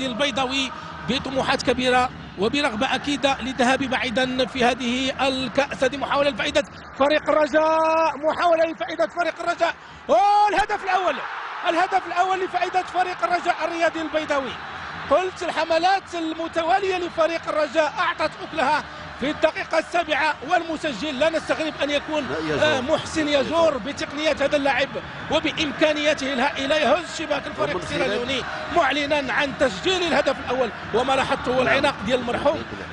البيضاوي بطموحات كبيرة وبرغبة أكيدة للذهاب بعيدا في هذه الكأس. هذه محاولة لفائدة فريق الرجاء، محاولة لفائدة فريق الرجاء. الهدف الأول لفائدة فريق الرجاء الرياضي البيضاوي. قلت الحملات المتوالية لفريق الرجاء أعطت أكلها في الدقيقة 7، والمسجل لا نستغرب أن يكون محسن ياجور بتقنيات هذا اللاعب وبإمكانياته الهائلة يهز شباك الفريق السيراليوني معلنا عن تسجيل الهدف الأول. وما لاحظته هو العناق ديال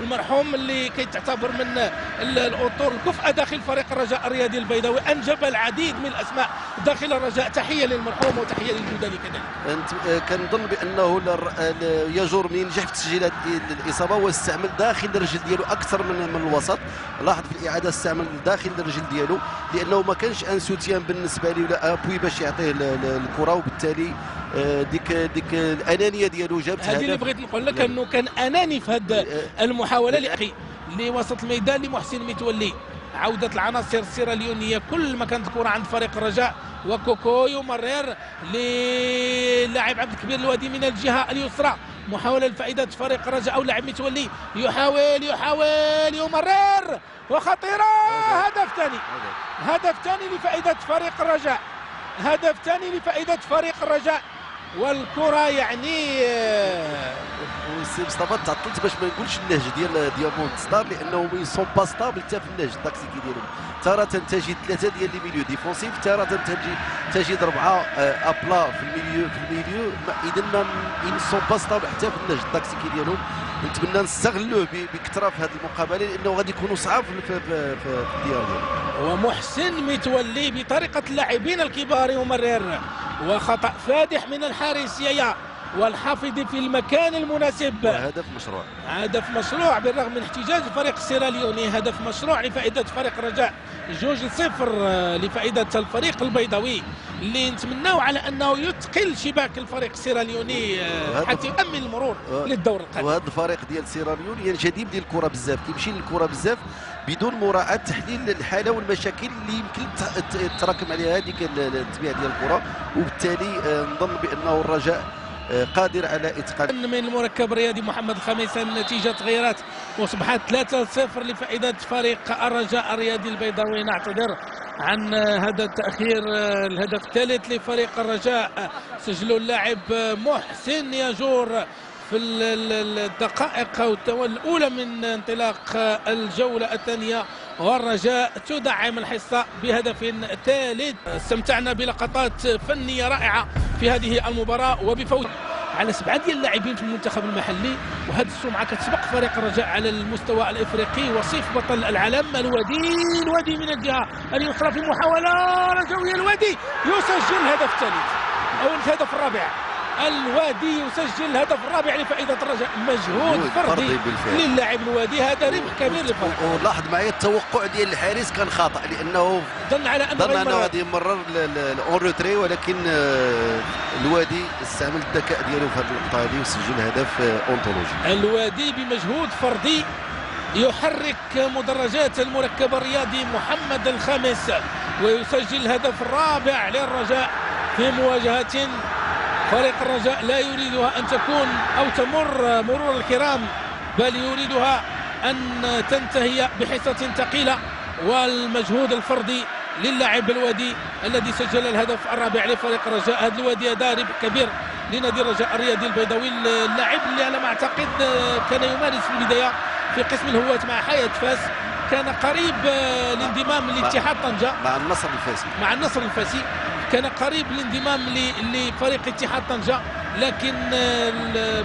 المرحوم اللي كيتعتبر من الأطر الكفء داخل فريق الرجاء الرياضي البيضاوي، أنجب العديد من الأسماء داخل الرجاء. تحية للمرحوم وتحية للجوداني كذلك. أنت كنظن بأنه ياجور منين نجح في تسجيل الإصابة واستعمل داخل الرجل ديالو أكثر من الوسط. لاحظ في الإعادة استعمل داخل الرجل ديالو لأنه ما كانش ان سوتيان بالنسبة لي ولا ابوي باش يعطيه الكرة، وبالتالي ديك الأنانية ديالو جابت هدف. هذه اللي بغيت نقول لك أنه كان أناني في هذه المحاولة لأخي لوسط الميدان لمحسن متولي. عودة العناصر السيراليونية كل ما كانت الكرة عند فريق الرجاء، وكوكو يمرر للاعب عبد الكبير الوادي من الجهة اليسرى. محاولة لفائدة فريق الرجاء أو لاعب متولي يحاول يمرر وخطيرة. هدف ثاني لفائدة فريق الرجاء. والكرة يعني سي مصطفى تعطلت باش ما نقولش النهج ديال مونستار، لانه ما يسون با ستابل حتى في النهج التكتيكي ديالهم. تارة تجد 3 ديال لي ميليو ديفونسيف، تارة تجد 4 ابلا في الميليو. اذا ما يسون با ستابل حتى في النهج التكتيكي ديالهم. نتمنى نستغلوه بكثره في هذه المقابله لانه غادي يكونوا صعاب في الديار ديالهم. ومحسن متولي بطريقه اللاعبين الكبار يمرر، وخطأ فادح من الحارس يايا والحافظ في المكان المناسب. هدف مشروع بالرغم من احتجاج الفريق السيراليوني. هدف مشروع لفائدة فريق الرجاء، 2-0 لفائدة الفريق البيضاوي اللي نتمناو على انه يثقل شباك الفريق السيراليوني حتى يؤمن المرور للدور القادم. وهذا الفريق ديال سيراليون ينجذب ديال الكره بزاف، كيمشي للكره بزاف بدون مراعاة تحليل الحاله والمشاكل اللي يمكن تتراكم عليها هذيك التبيع ديال الكره، وبالتالي نظن بانه الرجاء قادر على اتقان. من المركب الرياضي محمد الخميس النتيجه تغيرت واصبحت 3-0 لفائده فريق الرجاء الرياضي البيضاوي. نعتذر عن هذا التاخير. الهدف الثالث لفريق الرجاء سجله اللاعب محسن ياجور في الدقائق الاولى من انطلاق الجوله الثانيه، والرجاء تدعم الحصه بهدف ثالث. استمتعنا بلقطات فنيه رائعه في هذه المباراه وبفوز على 7 ديال اللاعبين في المنتخب المحلي، وهذه السمعه كتسبق فريق الرجاء على المستوى الافريقي. وصيف بطل العالم الوادي من الجهه اليسرى في محاوله رجويه. الوادي يسجل الهدف الثالث او الهدف الرابع. الوادي يسجل الهدف الرابع لفائدة الرجاء. مجهود فردي للاعب الوادي، هذا ربح كبير للفريق. ولاحظ معايا التوقع ديال الحارس كان خاطئ، لانه ظن انه غادي يمرر اون روتري، ولكن الوادي استعمل الذكاء ديالو في هذه اللقطه هذه وسجل هدف اونتولوجي. الوادي بمجهود فردي يحرك مدرجات المركب الرياضي محمد الخامس ويسجل الهدف الرابع للرجاء في مواجهة فريق الرجاء لا يريدها أن تكون أو تمر مرور الكرام، بل يريدها أن تنتهي بحصة ثقيلة. والمجهود الفردي للاعب الوادي الذي سجل الهدف الرابع لفريق الرجاء. هذا الوادي ربح كبير لنادي الرجاء الرياضي البيضاوي. اللاعب اللي على ما أعتقد كان يمارس في البداية في قسم الهواة مع حياة فاس، كان قريب الانضمام لاتحاد طنجة مع النصر الفاسي، كان قريب الانضمام لفريق اتحاد طنجة، لكن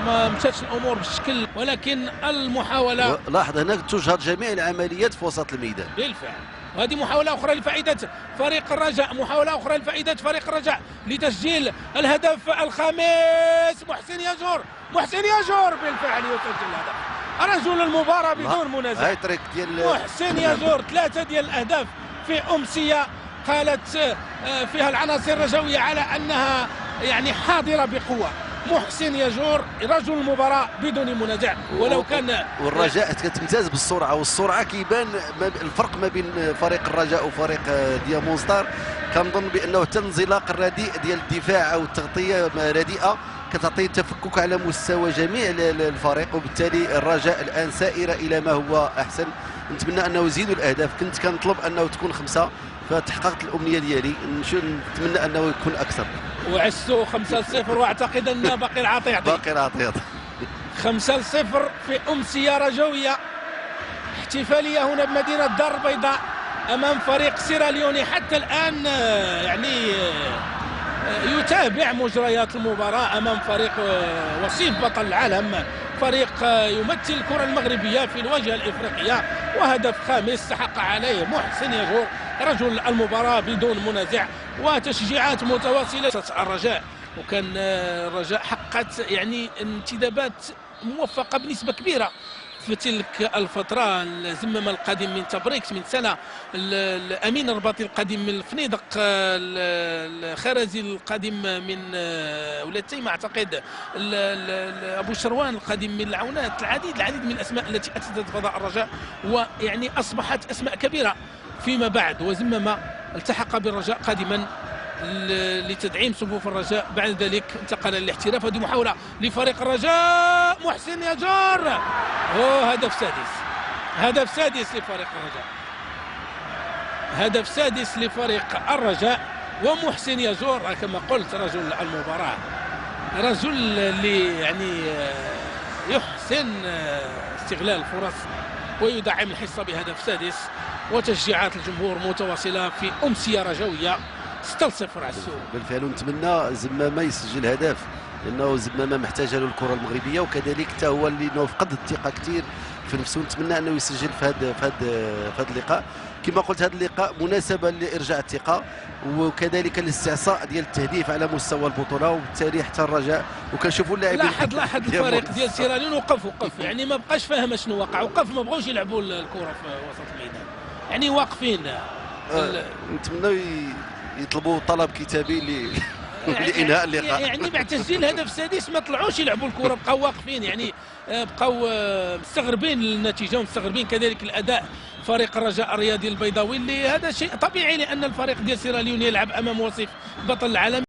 ما مشاتش الامور بالشكل. ولكن المحاوله لاحظ هناك تجهر جميع العمليات في وسط الميدان بالفعل. وهذه محاوله اخرى لفائده فريق الرجاء، محاوله اخرى لفائده فريق الرجاء لتسجيل الهدف الخامس. محسن ياجور بالفعل يسجل الهدف، رجل المباراه بدون منازع. محسن ياجور 3 ديال الاهداف في امسيه قالت فيها العناصر الرجوية على أنها يعني حاضرة بقوة. محسن ياجور رجل المباراة بدون منازع. ولو كان والرجاء كتمتاز بالسرعة، والسرعة كيبان الفرق ما بين فريق الرجاء وفريق ديامونستار. كنظن بأنه حتى الانزلاق الرديء ديال الدفاع أو التغطية رديئة كتعطي تفكك على مستوى جميع الفريق، وبالتالي الرجاء الان سائره الى ما هو احسن. نتمنى انه يزيدوا الاهداف، كنت كنطلب انه تكون 5 فتحققت الامنيه ديالي، نتمنى انه يكون اكثر. وعسو 5-0 واعتقد ان باقي العاطي يعطي. باقي العطيات 5-0 في امسيه رجويه احتفاليه هنا بمدينه الدار البيضاء امام فريق سيراليوني حتى الان يعني يتابع مجريات المباراة أمام فريق وصيف بطل العالم، فريق يمثل الكرة المغربية في الواجهة الإفريقية. وهدف خامس استحق عليه محسن يجور رجل المباراة بدون منازع، وتشجيعات متواصلة الرجاء. وكان الرجاء حققت يعني انتدابات موفقة بنسبة كبيرة في تلك الفترة. الزمام القادم من تبريكس من سنة، الأمين الرباطي القادم من الفنيدق، الخرزي القادم من ولاد تيمة أعتقد، أبو شروان القادم من العونات، العديد من الأسماء التي أتت فضاء الرجاء، ويعني أصبحت أسماء كبيرة فيما بعد. وزمام التحق بالرجاء قادما لتدعيم صفوف الرجاء، بعد ذلك انتقل للاحتراف. هذه محاولة لفريق الرجاء، محسن يجار، هدف سادس لفريق الرجاء، هدف سادس لفريق الرجاء. ومحسن يجور كما قلت رجل المباراة، رجل اللي يعني يحسن استغلال الفرص ويدعم الحصة بهدف سادس. وتشجيعات الجمهور متواصلة في أمسية رجوية 6-0 على السوق. بالفعل، ونتمنى زمامة يسجل هدف، لانه زمامة محتاجه له الكره المغربيه، وكذلك حتى هو اللي فقد الثقه كثير في نفسه. نتمنى انه يسجل في هذا اللقاء. كما قلت هذا اللقاء مناسبه لارجاع الثقه، وكذلك الاستعصاء ديال التهديف على مستوى البطوله، وبالتالي حتى الرجاء. وكنشوفوا اللاعبين لاحظ الفريق ديال سيراليون وقف يعني ما بقاش فاهم شنو وقع، وقف ما بغاوش يلعبوا الكره في وسط الميدان، يعني واقفين. نتمنى يطلبوا طلب كتابي لانهاء اللقاء. يعني بعد تسجيل هدف سادس ما طلعوش يلعبوا الكره، بقاو واقفين، يعني بقاو مستغربين النتيجه ومستغربين كذلك الاداء فريق الرجاء الرياضي البيضاوي، اللي هذا شيء طبيعي لان الفريق ديال سيراليون يلعب امام وصيف بطل العالم.